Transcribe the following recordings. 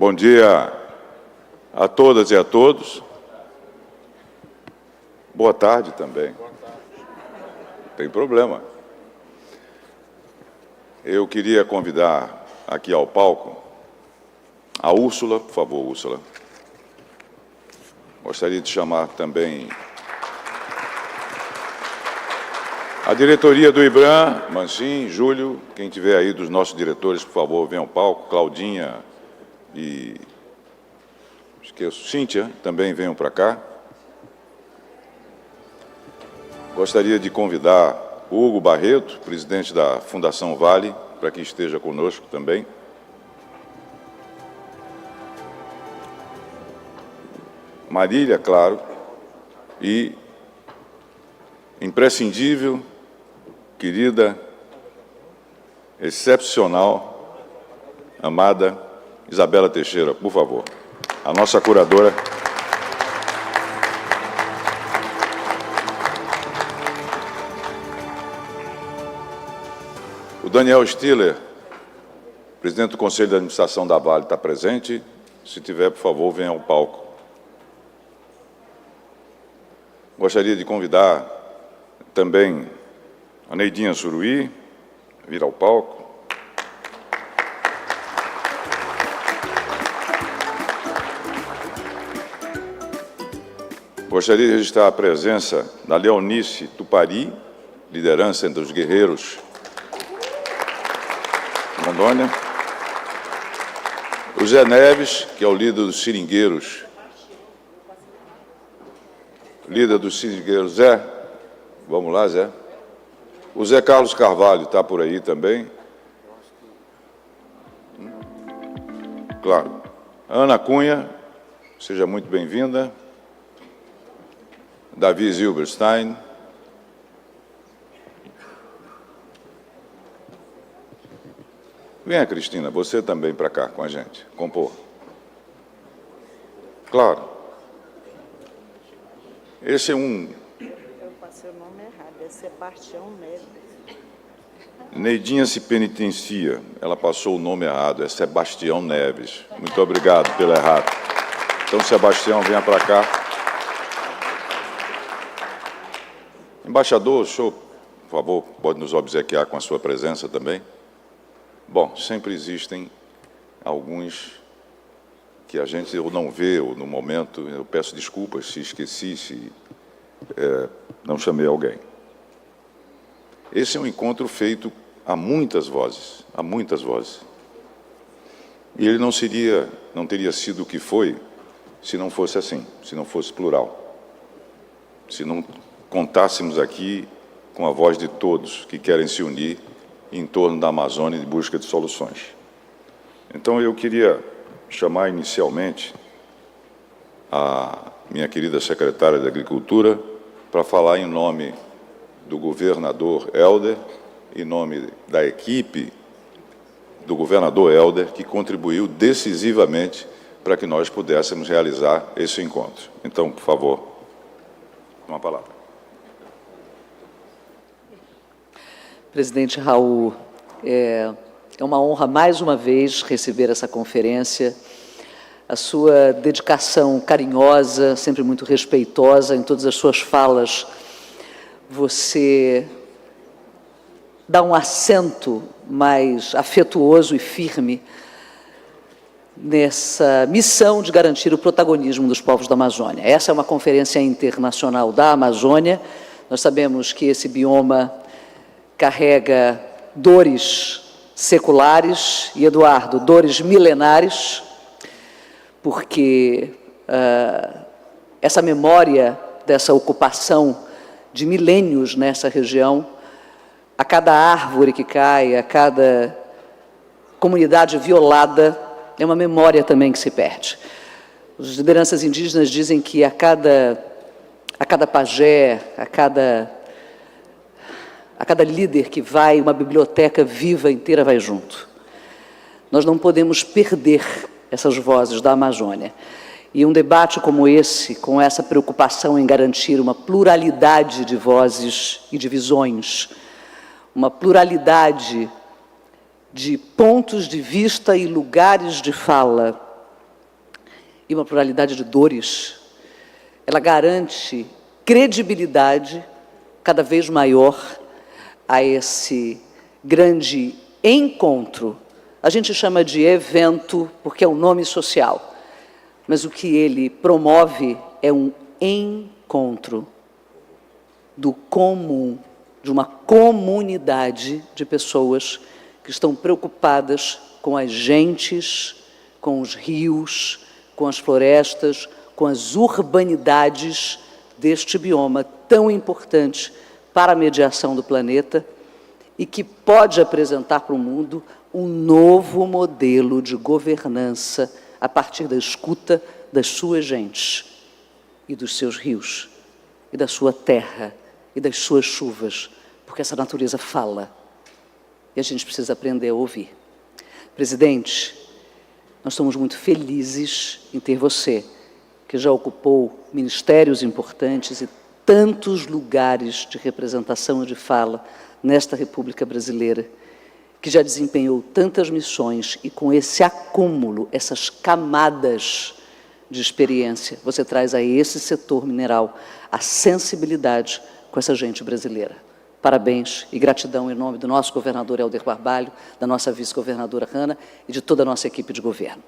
Bom dia a todas e a todos. Boa tarde também. Não tem problema. Eu queria convidar aqui ao palco a Úrsula, por favor, Úrsula. Gostaria de chamar também a diretoria do IBRAM, Manchin, Júlio, quem tiver aí dos nossos diretores, por favor, venha ao palco. Claudinha e Cíntia também venham para cá. Gostaria de convidar o Hugo Barreto, presidente da Fundação Vale, para que esteja conosco também. Marília, claro, e imprescindível, querida, excepcional, amada Isabela Teixeira, por favor, a nossa curadora. O Daniel Stiller, presidente do Conselho de Administração da Vale, está presente. Se tiver, por favor, venha ao palco. Gostaria de convidar também a Neidinha Suruí, vir ao palco. Gostaria de registrar a presença da Leonice Tupari, liderança entre os guerreiros de Rondônia. O Zé Neves, que é o líder dos seringueiros. Líder dos seringueiros, Zé. Vamos lá, Zé. O Zé Carlos Carvalho está por aí também. Claro. Ana Cunha, seja muito bem-vinda. Davi Zilberstein. Venha, Cristina, você também para cá com a gente, compor. Claro. Esse é um... Eu passei o nome errado, é Sebastião Neves. Neidinha se penitencia, ela passou o nome errado, é Sebastião Neves. Muito obrigado pelo errado. Então, Sebastião, venha para cá. Embaixador, o senhor, por favor, pode nos obsequiar com a sua presença também? Bom, sempre existem alguns que a gente não vê, ou no momento, eu peço desculpas se esqueci, se não chamei alguém. Esse é um encontro feito a muitas vozes, a muitas vozes. E ele não teria sido o que foi se não fosse assim, se não fosse plural. Se não contássemos aqui com a voz de todos que querem se unir em torno da Amazônia em busca de soluções. Então, eu queria chamar inicialmente a minha querida secretária de Agricultura para falar em nome do governador Helder, em nome da equipe do governador Helder, que contribuiu decisivamente para que nós pudéssemos realizar esse encontro. Então, por favor, uma palavra. Presidente Raul, é uma honra, mais uma vez, receber essa conferência. A sua dedicação carinhosa, sempre muito respeitosa em todas as suas falas, você dá um acento mais afetuoso e firme nessa missão de garantir o protagonismo dos povos da Amazônia. Essa é uma conferência internacional da Amazônia. Nós sabemos que esse bioma carrega dores seculares e, Eduardo, dores milenares, porque essa memória dessa ocupação de milênios nessa região, a cada árvore que cai, a cada comunidade violada, é uma memória também que se perde. As lideranças indígenas dizem que a cada pajé, a cada líder que vai, uma biblioteca viva inteira vai junto. Nós não podemos perder essas vozes da Amazônia. E um debate como esse, com essa preocupação em garantir uma pluralidade de vozes e de visões, uma pluralidade de pontos de vista e lugares de fala, e uma pluralidade de dores, ela garante credibilidade cada vez maior a esse grande encontro. A gente chama de evento porque é um nome social, mas o que ele promove é um encontro do comum, de uma comunidade de pessoas que estão preocupadas com as gentes, com os rios, com as florestas, com as urbanidades deste bioma tão importante para a mediação do planeta e que pode apresentar para o mundo um novo modelo de governança a partir da escuta das suas gentes e dos seus rios, e da sua terra, e das suas chuvas, porque essa natureza fala, e a gente precisa aprender a ouvir. Presidente, nós estamos muito felizes em ter você, que já ocupou ministérios importantes e tantos lugares de representação e de fala nesta República Brasileira, que já desempenhou tantas missões e com esse acúmulo, essas camadas de experiência, você traz a esse setor mineral a sensibilidade com essa gente brasileira. Parabéns e gratidão em nome do nosso governador Helder Barbalho, da nossa vice-governadora Hanna e de toda a nossa equipe de governo.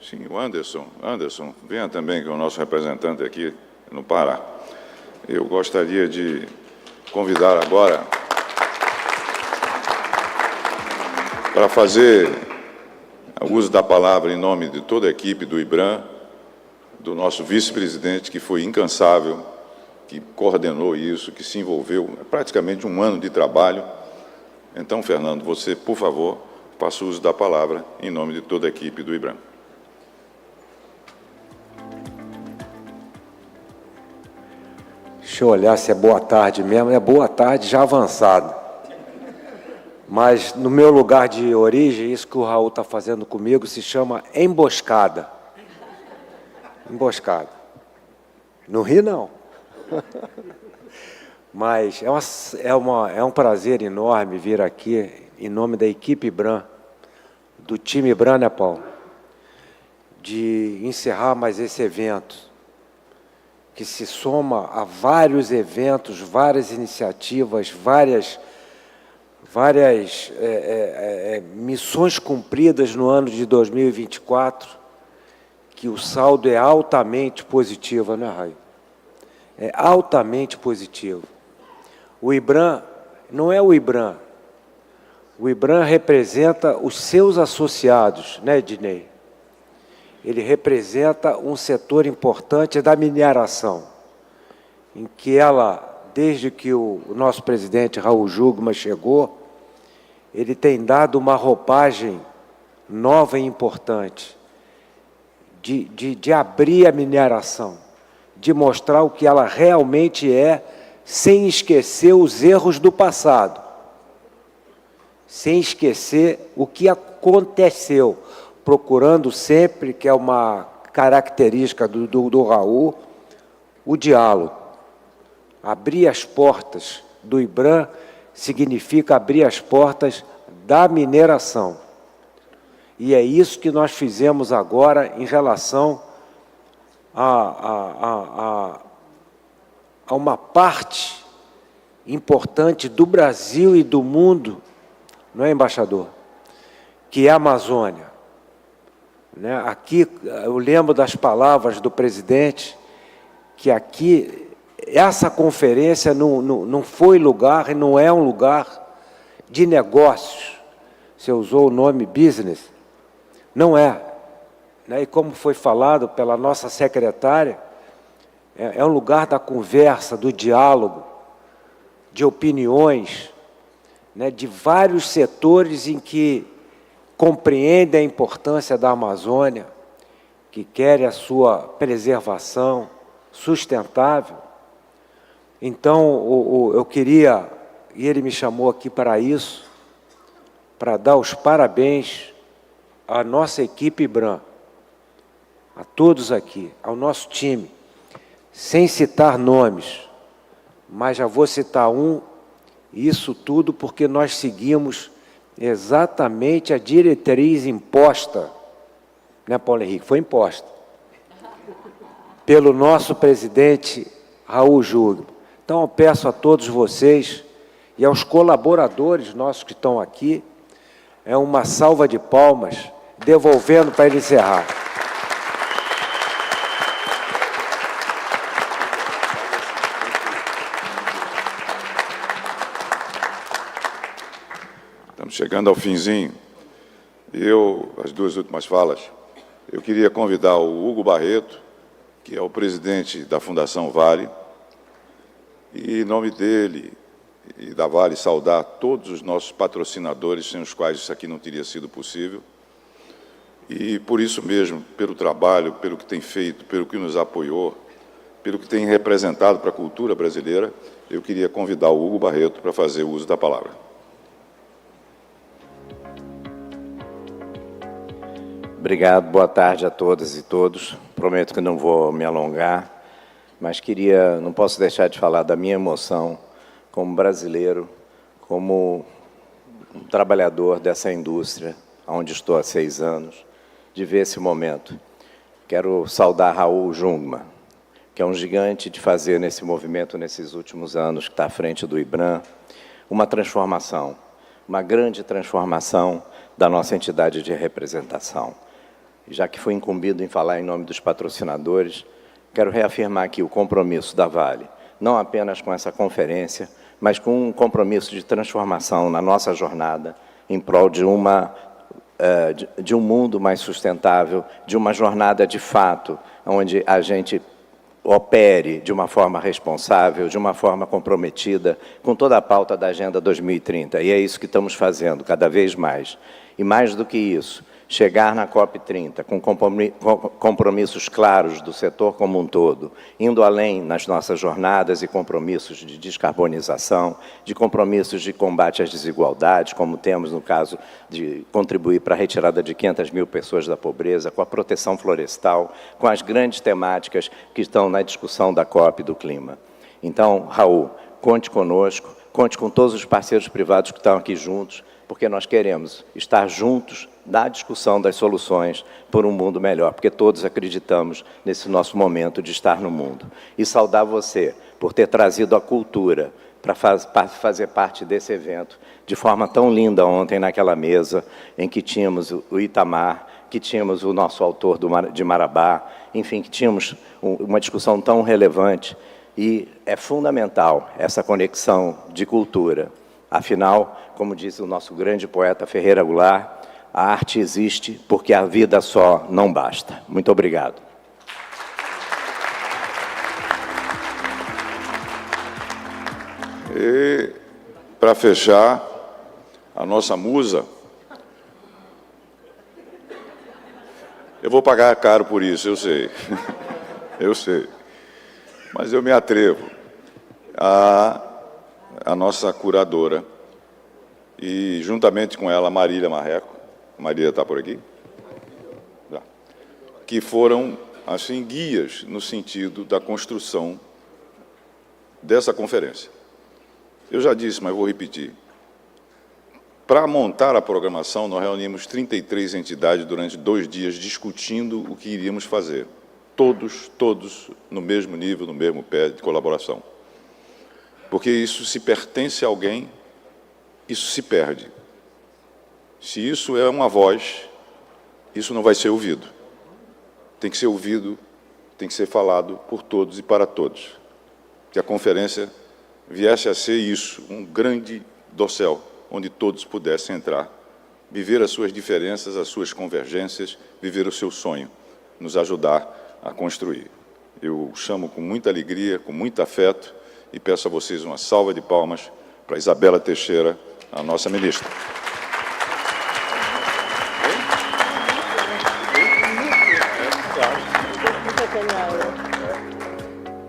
Sim, o Anderson, venha também, que é o nosso representante aqui no Pará. Eu gostaria de convidar agora para fazer o uso da palavra em nome de toda a equipe do IBRAM, do nosso vice-presidente, que foi incansável, que coordenou isso, que se envolveu, praticamente um ano de trabalho. Então, Fernando, você, por favor, faça o uso da palavra em nome de toda a equipe do IBRAM. Deixa eu olhar se é boa tarde mesmo. É boa tarde já avançado. Mas no meu lugar de origem, isso que o Raul está fazendo comigo se chama emboscada. Emboscada. Não ri, não. Mas é um prazer enorme vir aqui em nome da equipe BRAM, do time BRAM, né, Paulo? De encerrar mais esse evento, que se soma a vários eventos, várias iniciativas, várias missões cumpridas no ano de 2024, que o saldo é altamente positivo, né, Raio? É altamente positivo. O IBRAM não é o IBRAM. O IBRAM representa os seus associados, né, Ednei? Ele representa um setor importante da mineração, em que ela, desde que o nosso presidente Raul Jugman chegou, ele tem dado uma roupagem nova e importante, de abrir a mineração, de mostrar o que ela realmente é, sem esquecer os erros do passado, sem esquecer o que aconteceu, procurando sempre, que é uma característica do Raul, o diálogo. Abrir as portas do IBRAM significa abrir as portas da mineração. E é isso que nós fizemos agora em relação a uma parte importante do Brasil e do mundo, não é, embaixador? Que é a Amazônia. Né? Aqui, eu lembro das palavras do presidente, que aqui, essa conferência não foi lugar, e não é um lugar de negócios. Você usou o nome business. Não é. Né? E como foi falado pela nossa secretária, é um lugar da conversa, do diálogo, de opiniões, né? De vários setores em que compreendem a importância da Amazônia, que querem a sua preservação sustentável. Então, eu queria, e ele me chamou aqui para isso, para dar os parabéns à nossa equipe BRAM, a todos aqui, ao nosso time, sem citar nomes, mas já vou citar um, isso tudo porque nós seguimos exatamente a diretriz imposta, né, Paulo Henrique? Foi imposta pelo nosso presidente Raul Jungmann. Então, eu peço a todos vocês e aos colaboradores nossos que estão aqui, uma salva de palmas, devolvendo para ele encerrar. Estamos chegando ao finzinho. As duas últimas falas, eu queria convidar o Hugo Barreto, que é o presidente da Fundação Vale, e, em nome dele e da Vale, saudar todos os nossos patrocinadores, sem os quais isso aqui não teria sido possível. E, por isso mesmo, pelo trabalho, pelo que tem feito, pelo que nos apoiou, pelo que tem representado para a cultura brasileira, eu queria convidar o Hugo Barreto para fazer o uso da palavra. Obrigado, boa tarde a todas e todos. Prometo que não vou me alongar, mas não posso deixar de falar da minha emoção como brasileiro, como um trabalhador dessa indústria, onde estou há 6 anos, de ver esse momento. Quero saudar Raul Jungmann, que é um gigante de fazer nesse movimento, nesses últimos anos, que está à frente do IBRAM, uma transformação, uma grande transformação da nossa entidade de representação. Já que fui incumbido em falar em nome dos patrocinadores, quero reafirmar aqui o compromisso da Vale, não apenas com essa conferência, mas com um compromisso de transformação na nossa jornada em prol de um mundo mais sustentável, de uma jornada de fato, onde a gente opere de uma forma responsável, de uma forma comprometida com toda a pauta da Agenda 2030. E é isso que estamos fazendo, cada vez mais. E mais do que isso, chegar na COP30 com compromissos claros do setor como um todo, indo além nas nossas jornadas e compromissos de descarbonização, de compromissos de combate às desigualdades, como temos no caso de contribuir para a retirada de 500 mil pessoas da pobreza, com a proteção florestal, com as grandes temáticas que estão na discussão da COP do clima. Então, Raul, conte conosco, conte com todos os parceiros privados que estão aqui juntos, porque nós queremos estar juntos na discussão das soluções por um mundo melhor, porque todos acreditamos nesse nosso momento de estar no mundo. E saudar você por ter trazido a cultura para fazer parte desse evento de forma tão linda ontem naquela mesa em que tínhamos o Itamar, que tínhamos o nosso autor de Marabá, enfim, que tínhamos uma discussão tão relevante. E é fundamental essa conexão de cultura. Afinal, como diz o nosso grande poeta Ferreira Goulart, a arte existe porque a vida só não basta. Muito obrigado. E, para fechar, a nossa musa, eu vou pagar caro por isso, eu sei, eu sei, mas eu me atrevo a nossa curadora, e juntamente com ela, Marília Marreco, Marília está por aqui? Já. Que foram, assim, guias no sentido da construção dessa conferência. Eu já disse, mas vou repetir. Para montar a programação, nós reunimos 33 entidades durante 2 dias discutindo o que iríamos fazer. Todos no mesmo nível, no mesmo pé de colaboração. Porque isso, se pertence a alguém, isso se perde. Se isso é uma voz, isso não vai ser ouvido. Tem que ser ouvido, tem que ser falado por todos e para todos. Que a conferência viesse a ser isso, um grande dossel, onde todos pudessem entrar, viver as suas diferenças, as suas convergências, viver o seu sonho, nos ajudar a construir. Eu chamo com muita alegria, com muito afeto, e peço a vocês uma salva de palmas para Isabela Teixeira, a nossa ministra.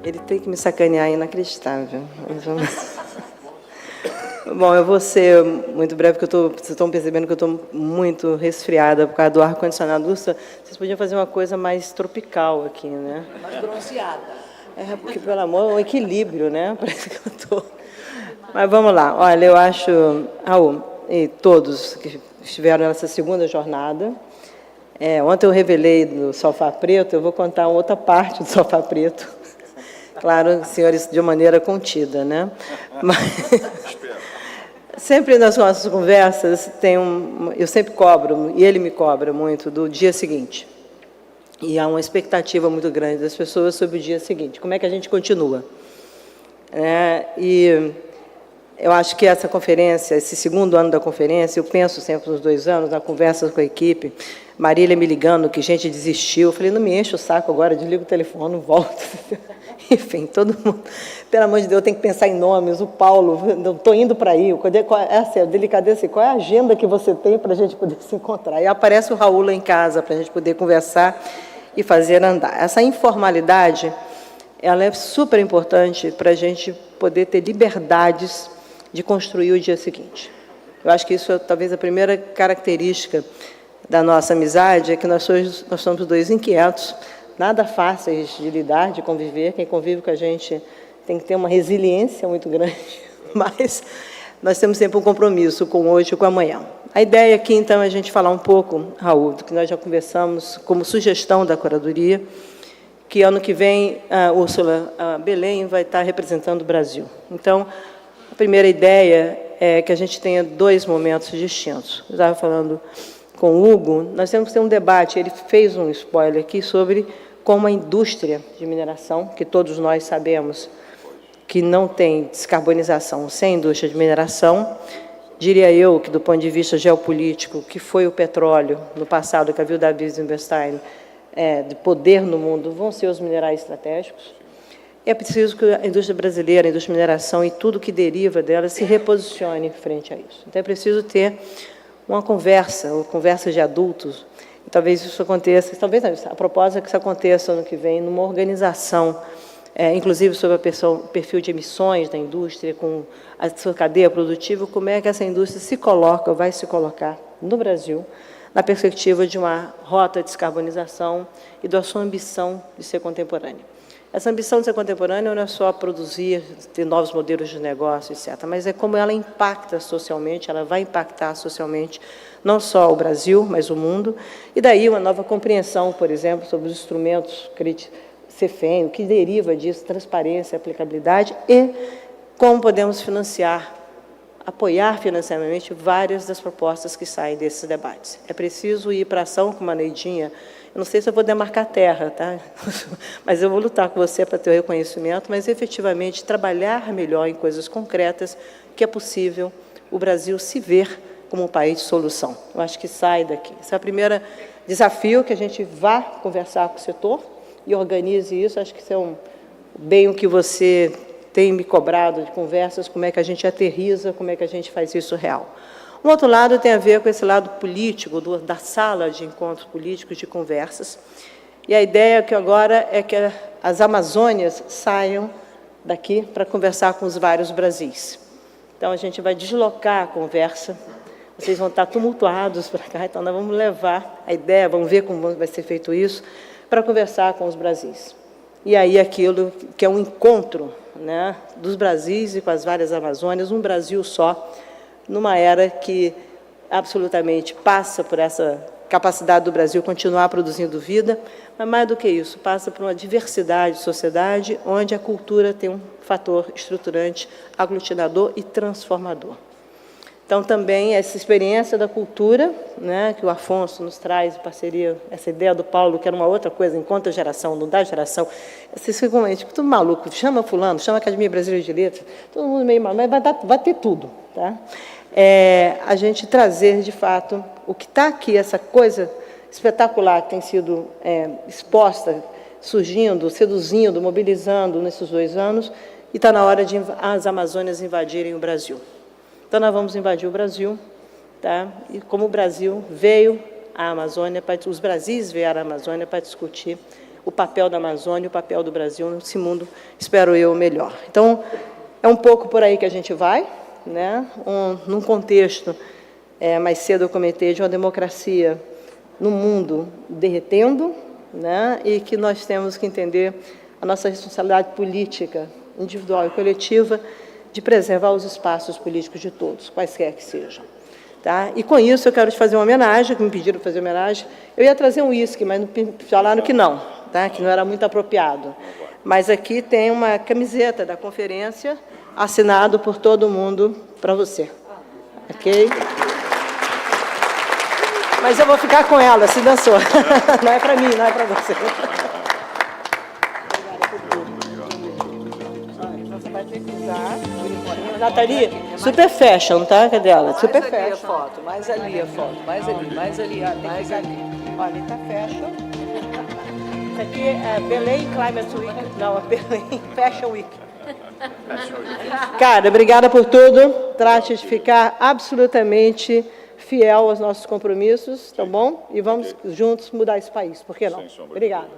Ele tem que me sacanear, é inacreditável. Bom, eu vou ser muito breve, porque vocês estão percebendo que eu estou muito resfriada por causa do ar-condicionado. Vocês podiam fazer uma coisa mais tropical aqui, né? Mais bronzeada. É, porque, pelo amor, o equilíbrio, né? Parece que eu estou... Mas vamos lá. Olha, eu acho, Raul, e todos que estiveram nessa segunda jornada, ontem eu revelei do Sofá Preto, eu vou contar outra parte do Sofá Preto. Claro, senhores, de maneira contida, né? Mas... Sempre nas nossas conversas, eu sempre cobro, e ele me cobra muito, do dia seguinte. E há uma expectativa muito grande das pessoas sobre o dia seguinte. Como é que a gente continua? E eu acho que essa conferência, esse segundo ano da conferência, eu penso sempre nos 2 anos, na conversa com a equipe, Marília me ligando que gente desistiu. Eu falei, não me enche o saco agora, desliga o telefone, não volto. Enfim, todo mundo... Pelo amor de Deus, tem que pensar em nomes. O Paulo, eu estou indo para aí. Essa é a delicadeza. Qual é a agenda que você tem para a gente poder se encontrar? E aparece o Raul lá em casa para a gente poder conversar e fazer andar. Essa informalidade, ela é super importante para a gente poder ter liberdades de construir o dia seguinte. Eu acho que isso é talvez a primeira característica da nossa amizade, é que nós somos 2 inquietos, nada fáceis de lidar, de conviver. Quem convive com a gente tem que ter uma resiliência muito grande, mas nós temos sempre um compromisso com hoje e com amanhã. A ideia aqui, então, é a gente falar um pouco, Raul, do que nós já conversamos como sugestão da curadoria, que ano que vem a Úrsula Belém vai estar representando o Brasil. Então, a primeira ideia é que a gente tenha 2 momentos distintos. Eu estava falando com o Hugo, nós temos que ter um debate, ele fez um spoiler aqui sobre como a indústria de mineração, que todos nós sabemos que não tem descarbonização sem indústria de mineração, diria eu que, do ponto de vista geopolítico, que foi o petróleo no passado, que a Wilda Wiesenstein, de poder no mundo, vão ser os minerais estratégicos. É preciso que a indústria brasileira, a indústria de mineração e tudo que deriva dela se reposicione frente a isso. Então, é preciso ter uma conversa de adultos. E talvez isso aconteça, talvez não, a proposta é que isso aconteça ano que vem numa organização, inclusive sobre o perfil de emissões da indústria, com a sua cadeia produtiva, como é que essa indústria se coloca, vai se colocar no Brasil, na perspectiva de uma rota de descarbonização e da sua ambição de ser contemporânea. Essa ambição de ser contemporânea não é só produzir, ter novos modelos de negócio, etc., mas é como ela impacta socialmente, ela vai impactar socialmente não só o Brasil, mas o mundo, e daí uma nova compreensão, por exemplo, sobre os instrumentos CFEM, o que deriva disso, transparência, aplicabilidade, e como podemos apoiar financeiramente várias das propostas que saem desses debates. É preciso ir para a ação com uma Neidinha. Eu não sei se eu vou demarcar terra, tá? Mas eu vou lutar com você para ter o reconhecimento, mas, efetivamente, trabalhar melhor em coisas concretas, que é possível o Brasil se ver como um país de solução. Eu acho que sai daqui. Esse é o primeiro desafio, que a gente vá conversar com o setor e organize isso. Acho que isso é bem o que você tem me cobrado de conversas, como é que a gente aterriza, como é que a gente faz isso real. Um outro lado tem a ver com esse lado político, da sala de encontros políticos, de conversas. E a ideia que agora é que as Amazônias saiam daqui para conversar com os vários Brasis. Então, a gente vai deslocar a conversa, vocês vão estar tumultuados para cá, então nós vamos levar a ideia, vamos ver como vai ser feito isso, para conversar com os Brasis. E aí aquilo que é um encontro, né, dos Brasis e com as várias Amazônias, um Brasil só, numa era que absolutamente passa por essa capacidade do Brasil continuar produzindo vida, mas, mais do que isso, passa por uma diversidade de sociedade, onde a cultura tem um fator estruturante, aglutinador e transformador. Então, também, essa experiência da cultura, né, que o Afonso nos traz, em parceria, essa ideia do Paulo, que era uma outra coisa, enquanto a geração, não dá geração, vocês ficam tudo maluco, chama fulano, chama a Academia Brasileira de Letras, todo mundo meio maluco, mas vai ter tudo. Tá? A gente trazer, de fato, o que está aqui, essa coisa espetacular que tem sido exposta, surgindo, seduzindo, mobilizando nesses 2 anos, e está na hora de as Amazônias invadirem o Brasil. Então, nós vamos invadir o Brasil, tá? E como o Brasil veio à Amazônia, os Brasis vieram à Amazônia para discutir o papel da Amazônia, o papel do Brasil nesse mundo, espero eu, melhor. Então, é um pouco por aí que a gente vai, né? Num contexto, mais cedo eu comentei, de uma democracia no mundo derretendo, né? E que nós temos que entender a nossa responsabilidade política, individual e coletiva, de preservar os espaços políticos de todos, quaisquer que sejam. Tá? E, com isso, eu quero te fazer uma homenagem, que me pediram para fazer homenagem. Eu ia trazer um uísque, mas falaram que não, tá? Que não era muito apropriado. Mas aqui tem uma camiseta da conferência, assinado por todo mundo, para você. Ok? Mas eu vou ficar com ela, se dançou. Não é para mim, não é para você. Você vai ter que usar o uniforme. Nathalie, super fashion, tá? Cadê ela? Super fashion. Mais ali a foto, mais ali a foto, mais ali, mais ali, mais ali. Olha, tá fashion. Isso aqui é Belém Climate Week. Não, é Belém Fashion Week. Cara, obrigada por tudo. Trate de ficar absolutamente fiel aos nossos compromissos, tá bom? E vamos juntos mudar esse país, por que não? Obrigada.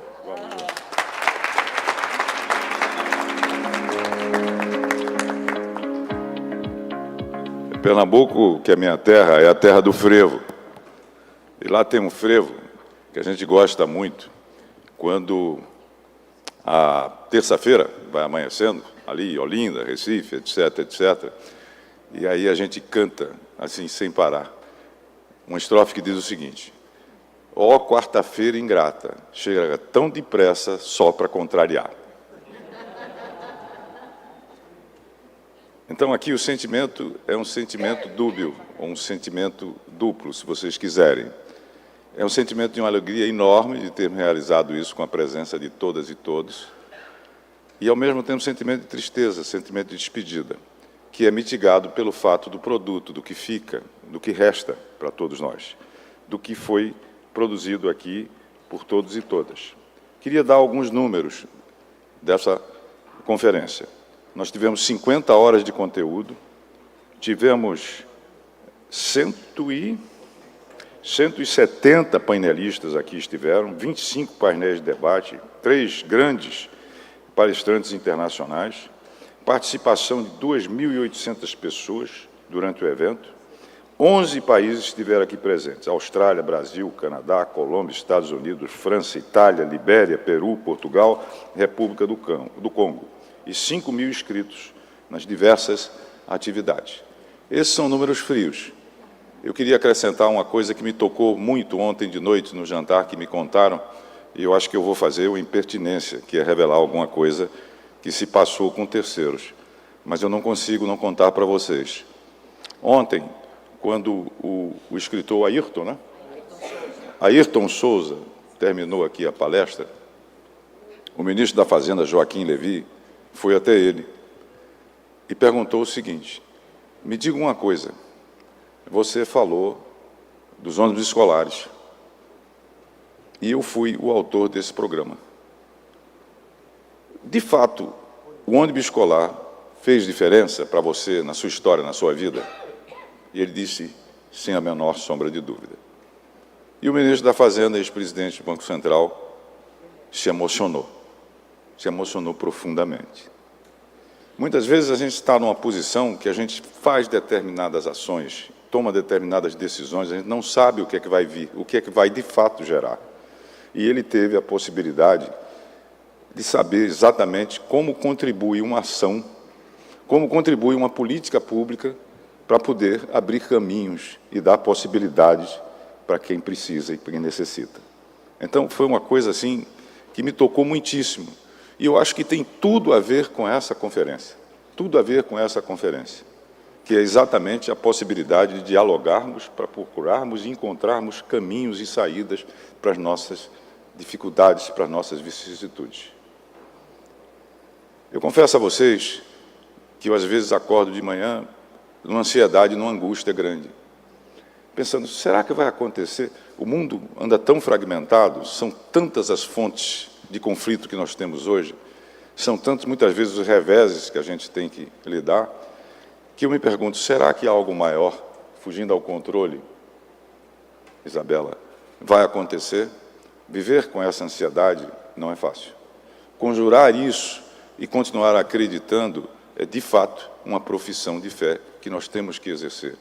Pernambuco, que é minha terra, é a terra do frevo. E lá tem um frevo que a gente gosta muito, quando a terça-feira vai amanhecendo, ali, Olinda, Recife, etc., etc., e aí a gente canta, assim, sem parar, uma estrofe que diz o seguinte: ó quarta-feira ingrata, chega tão depressa só para contrariar. Então, aqui o sentimento é um sentimento dúbio, ou um sentimento duplo, se vocês quiserem. É um sentimento de uma alegria enorme de termos realizado isso com a presença de todas e todos, e, ao mesmo tempo, um sentimento de tristeza, sentimento de despedida, que é mitigado pelo fato do produto, do que fica, do que resta para todos nós, do que foi produzido aqui por todos e todas. Queria dar alguns números dessa conferência. Nós tivemos 50 horas de conteúdo, tivemos 170 painelistas aqui estiveram, 25 painéis de debate, 3 grandes palestrantes internacionais, participação de 2.800 pessoas durante o evento, 11 países estiveram aqui presentes: Austrália, Brasil, Canadá, Colômbia, Estados Unidos, França, Itália, Libéria, Peru, Portugal, República do Congo, e 5.000 inscritos nas diversas atividades. Esses são números frios. Eu queria acrescentar uma coisa que me tocou muito ontem de noite no jantar que me contaram, e eu acho que eu vou fazer uma impertinência, que é revelar alguma coisa que se passou com terceiros, mas eu não consigo não contar para vocês. Ontem, quando o escritor Ayrton, né? Ayrton Souza terminou aqui a palestra, o ministro da Fazenda, Joaquim Levy, foi até ele e perguntou o seguinte: me diga uma coisa, você falou dos ônibus escolares, e eu fui o autor desse programa. De fato, o ônibus escolar fez diferença para você, na sua história, na sua vida? E ele disse, sem a menor sombra de dúvida. E o ministro da Fazenda, ex-presidente do Banco Central, se emocionou profundamente. Muitas vezes a gente está numa posição que a gente faz determinadas ações, toma determinadas decisões, a gente não sabe o que é que vai vir, o que é que vai de fato gerar. E ele teve a possibilidade de saber exatamente como contribui uma ação, como contribui uma política pública para poder abrir caminhos e dar possibilidades para quem precisa e para quem necessita. Então, foi uma coisa assim que me tocou muitíssimo. E eu acho que tem tudo a ver com essa conferência, que é exatamente a possibilidade de dialogarmos para procurarmos e encontrarmos caminhos e saídas para as nossas dificuldades, para as nossas vicissitudes. Eu confesso a vocês que eu, às vezes, acordo de manhã numa ansiedade, numa angústia grande, pensando, será que vai acontecer? O mundo anda tão fragmentado, são tantas as fontes de conflito que nós temos hoje, são tantos, muitas vezes, os reveses que a gente tem que lidar, que eu me pergunto, será que algo maior, fugindo ao controle, Isabela, vai acontecer? Viver com essa ansiedade não é fácil. Conjurar isso e continuar acreditando é, de fato, uma profissão de fé que nós temos que exercer.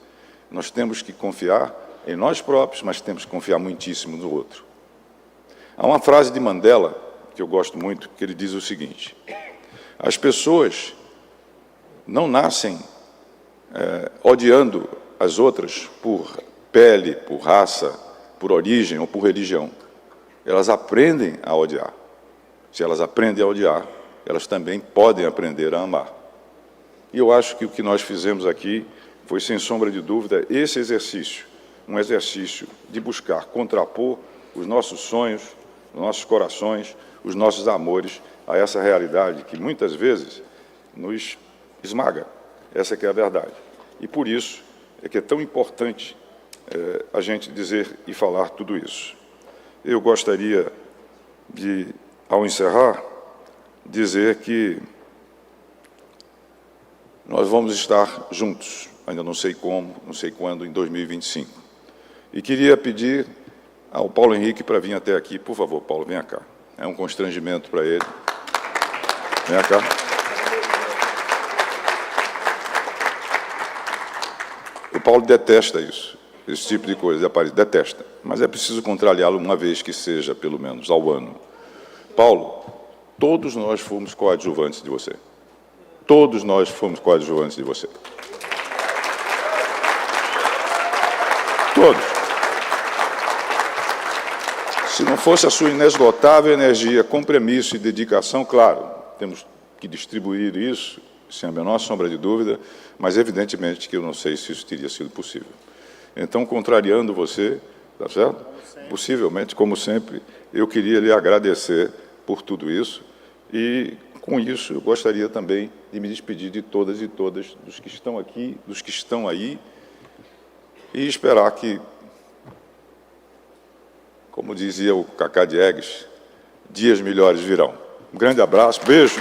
Nós temos que confiar em nós próprios, mas temos que confiar muitíssimo no outro. Há uma frase de Mandela, que que eu gosto muito, que ele diz o seguinte: as pessoas não nascem odiando as outras por pele, por raça, por origem ou por religião. Elas aprendem a odiar. Se elas aprendem a odiar, elas também podem aprender a amar. E eu acho que o que nós fizemos aqui foi, sem sombra de dúvida, esse exercício, um exercício de buscar contrapor os nossos sonhos, os nossos corações, os nossos amores a essa realidade que muitas vezes nos esmaga. Essa que é a verdade. E por isso é que é tão importante a gente dizer e falar tudo isso. Eu gostaria de, ao encerrar, dizer que nós vamos estar juntos, ainda não sei como, não sei quando, em 2025. E queria pedir ao Paulo Henrique para vir até aqui. Por favor, Paulo, venha cá. É um constrangimento para ele. Venha cá. O Paulo detesta isso, esse tipo de coisa, detesta. Mas é preciso contrariá-lo uma vez que seja, pelo menos, ao ano. Paulo, todos nós fomos coadjuvantes de você. Todos nós fomos coadjuvantes de você. Todos. Se não fosse a sua inesgotável energia, compromisso e dedicação, claro, temos que distribuir isso, sem a menor sombra de dúvida, mas evidentemente que eu não sei se isso teria sido possível. Então, contrariando você, tá certo? Possivelmente, como sempre, eu queria lhe agradecer por tudo isso e, com isso, eu gostaria também de me despedir de todas e todas, dos que estão aqui, dos que estão aí, e esperar que, como dizia o Cacá Diegues, dias melhores virão. Um grande abraço, beijo.